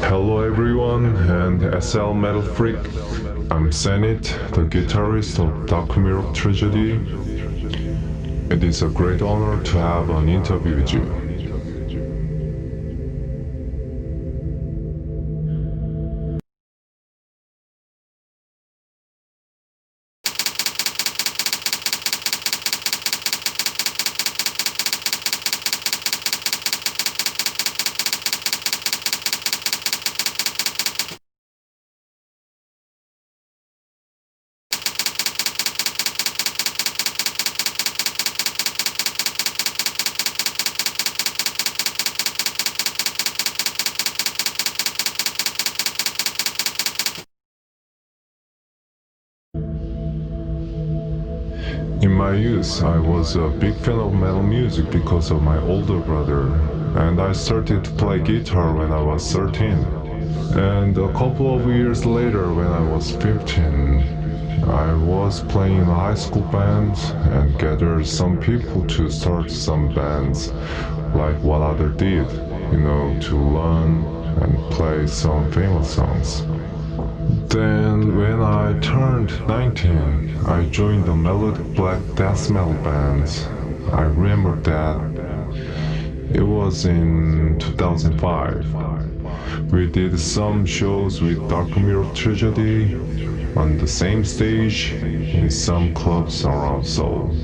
Hello everyone, and SL Metal Freak. I'm Senyt, the guitarist of Dark Mirror Tragedy. It is a great honor to have an interview with you. In my youth, I was a big fan of metal music because of my older brother, and I started to play guitar when I was 13. And a couple of years later, when I was 15, I was playing in a high school band and gathered some people to start some bands, like what other did, to learn and play some famous songs. Then, when I turned 19, I joined the melodic black death metal band. I remember that it was in 2005. We did some shows with Dark Mirror Tragedy on the same stage in some clubs around Seoul.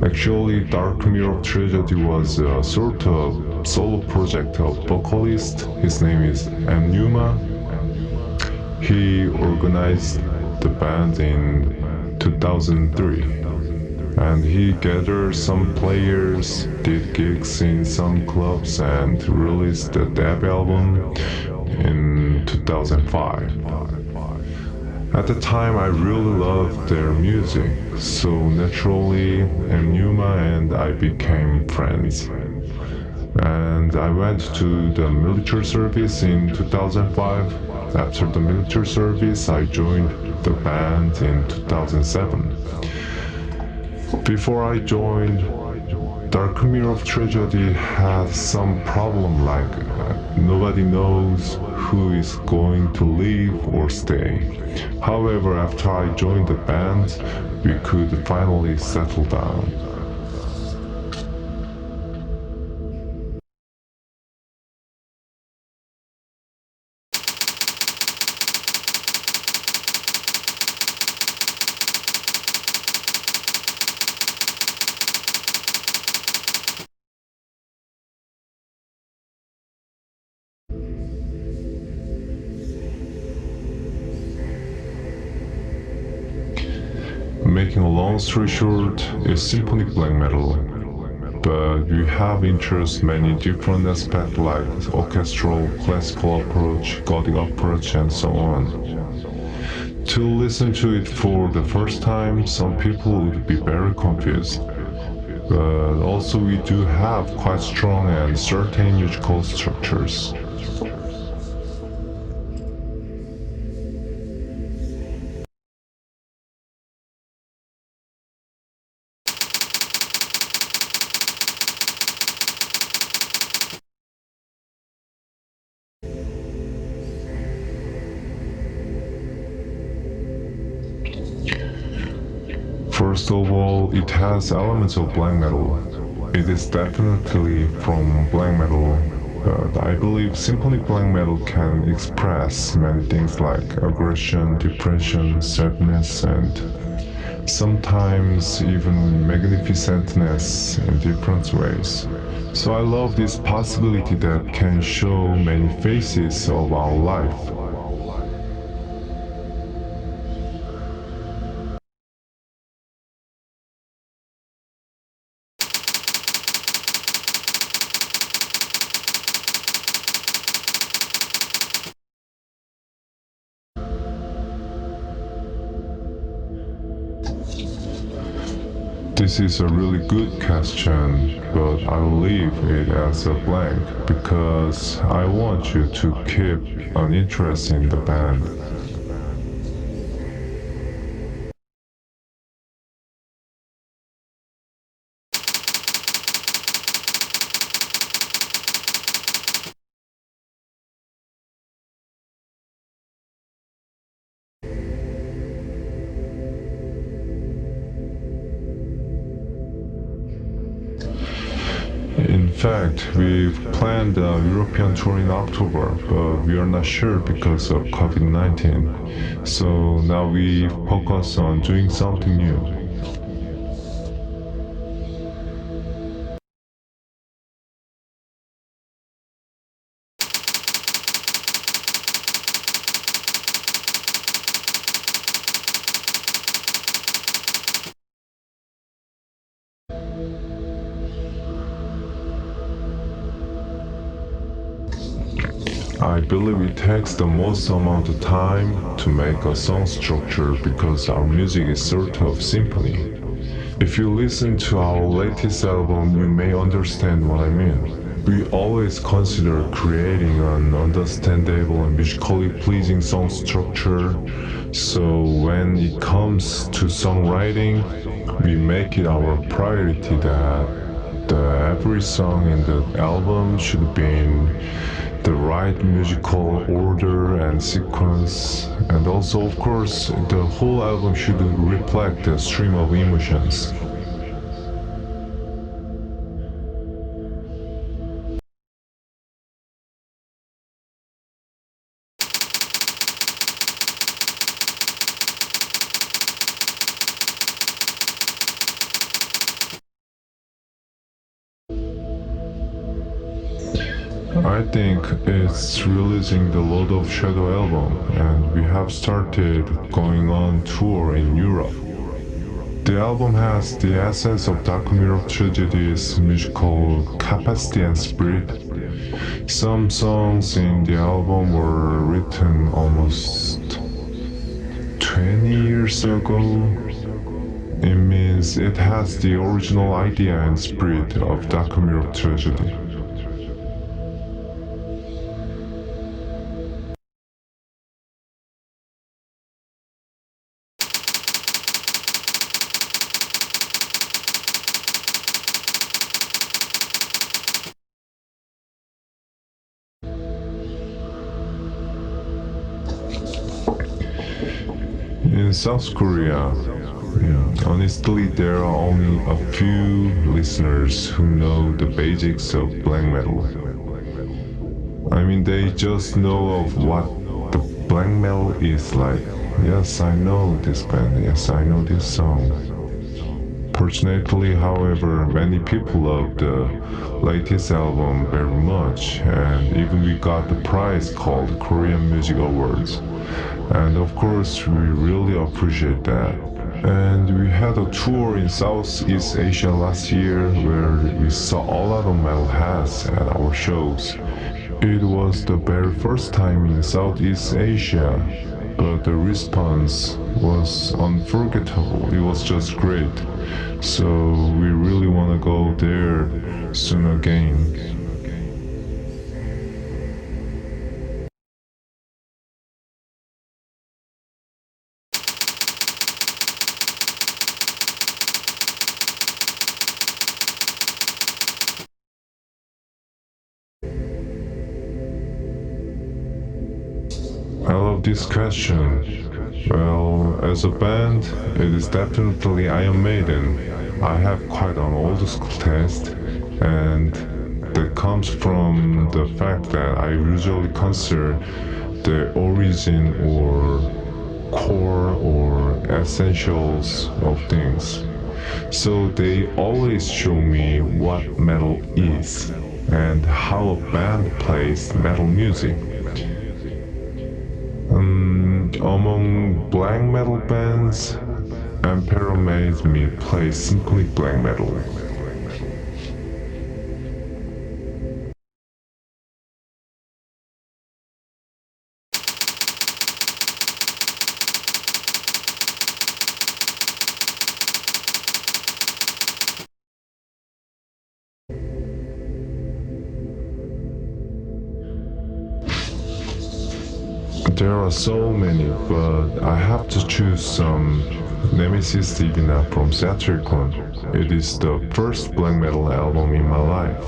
Actually, Dark Mirror Tragedy was a sort of solo project of vocalist. His name is M. Numa. He organized the band in 2003, and he gathered some players, did gigs in some clubs, and released the debut album in 2005. At the time, I really loved their music, so naturally, Numa and I became friends. And I went to the military service in 2005. After the military service, I joined the band in 2007. Before I joined, Dark Mirror of Tragedy had some problem like nobody knows who is going to leave or stay. However, after I joined the band, we could finally settle down. Making a long story short, it's symphonic black metal, but we have interest many different aspects like orchestral, classical approach, Gothic approach, and so on. To listen to it for the first time, some people would be very confused. But also we do have quite strong and certain musical structures. First of all, it has elements of black metal. It is definitely from black metal, but I believe symphonic black metal can express many things like aggression, depression, sadness, and sometimes even magnificentness in different ways. So I love this possibility that can show many faces of our life. This is a really good question, but I'll leave it as a blank because I want you to keep an interest in the band. In fact, we've planned a European tour in October, but we are not sure because of COVID-19. So now we focus on doing something new. I believe it takes the most amount of time to make a song structure because our music is sort of symphony. If you listen to our latest album, you may understand what I mean. We always consider creating an understandable and musically pleasing song structure, so when it comes to songwriting, we make it our priority that every song in the album should be in the right musical order and sequence, and also, of course, the whole album should reflect the stream of emotions. I think it's releasing the Lord of Shadow album, and we have started going on tour in Europe. The album has the essence of Dark Mirror Tragedy's musical capacity and spirit. Some songs in the album were written almost 20 years ago. It means it has the original idea and spirit of Dark Mirror Tragedy. In South Korea, honestly, there are only a few listeners who know the basics of black metal. I mean, they just know of what the black metal is like. Yes, I know this band. Yes, I know this song. Fortunately, however, many people love the latest album very much, and even we got the prize called Korean Music Awards. And of course, we really appreciate that. And we had a tour in Southeast Asia last year where we saw a lot of metal heads at our shows. It was the very first time in Southeast Asia, but the response was unforgettable. It was just great. So we really want to go there soon again. I love this question. Well, as a band, it is definitely Iron Maiden. I have quite an old school taste, and that comes from the fact that I usually consider the origin or core or essentials of things. So they always show me what metal is and how a band plays metal music. Among black metal bands, Emperor made me play symphonic black metal. There are so many, but I have to choose some. Nemesis Divina from Satyricon. It is the first black metal album in my life.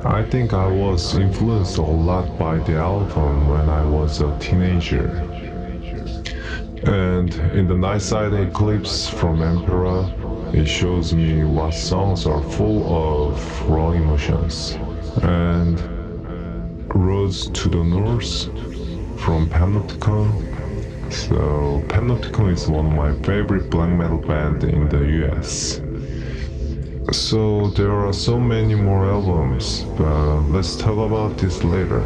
I think I was influenced a lot by the album when I was a teenager. And in the Night Side Eclipse from Emperor, it shows me what songs are full of raw emotions. And Roads to the North from Panopticon. So Panopticon is one of my favorite black metal band in the US. So there are so many more albums, but let's talk about this later.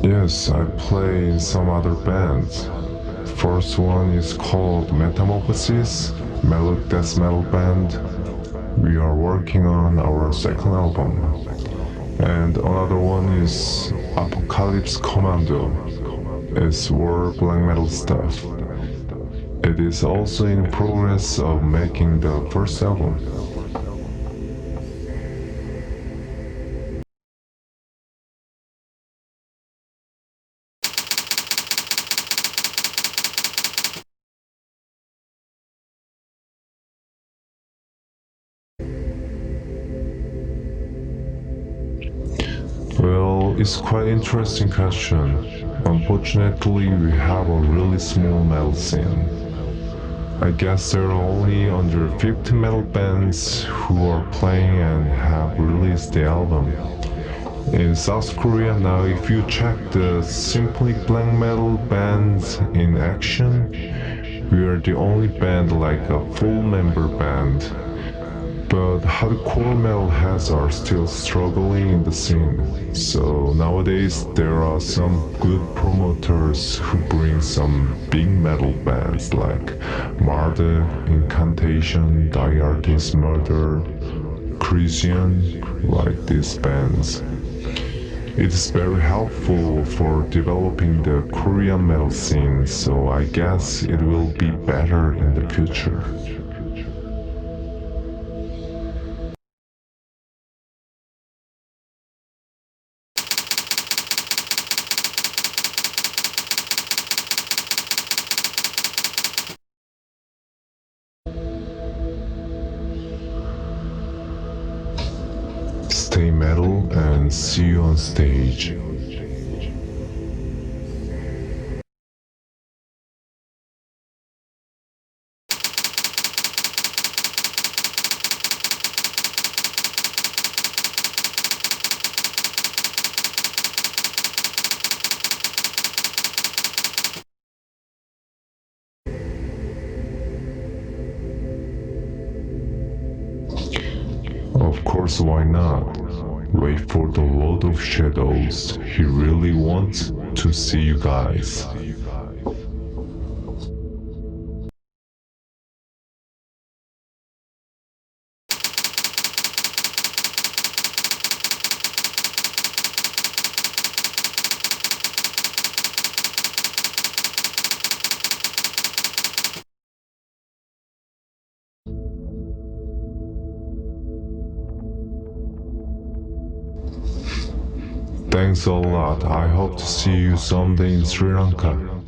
Yes, I play in some other bands. First one is called Metamorphosis, melodic death metal band. We are working on our second album. And another one is Apocalypse Commando. It's war black metal stuff. It is also in progress of making the first album. Well, it's quite interesting question. Unfortunately, we have a really small metal scene. I guess there are only under 50 metal bands who are playing and have released the album. In South Korea now, if you check the Symphonic black metal bands in action, we are the only band like a full member band. But hardcore metalheads are still struggling in the scene. So nowadays there are some good promoters who bring some big metal bands like Marduk, Incantation, Die Artist Murder, Christian, like these bands. It is very helpful for developing the Korean metal scene, so I guess it will be better in the future. Stay metal and see you on stage. Of course, why not? Wait for the Lord of Shadows. He really wants to see you guys. Thanks a lot. I hope to see you someday in Sri Lanka.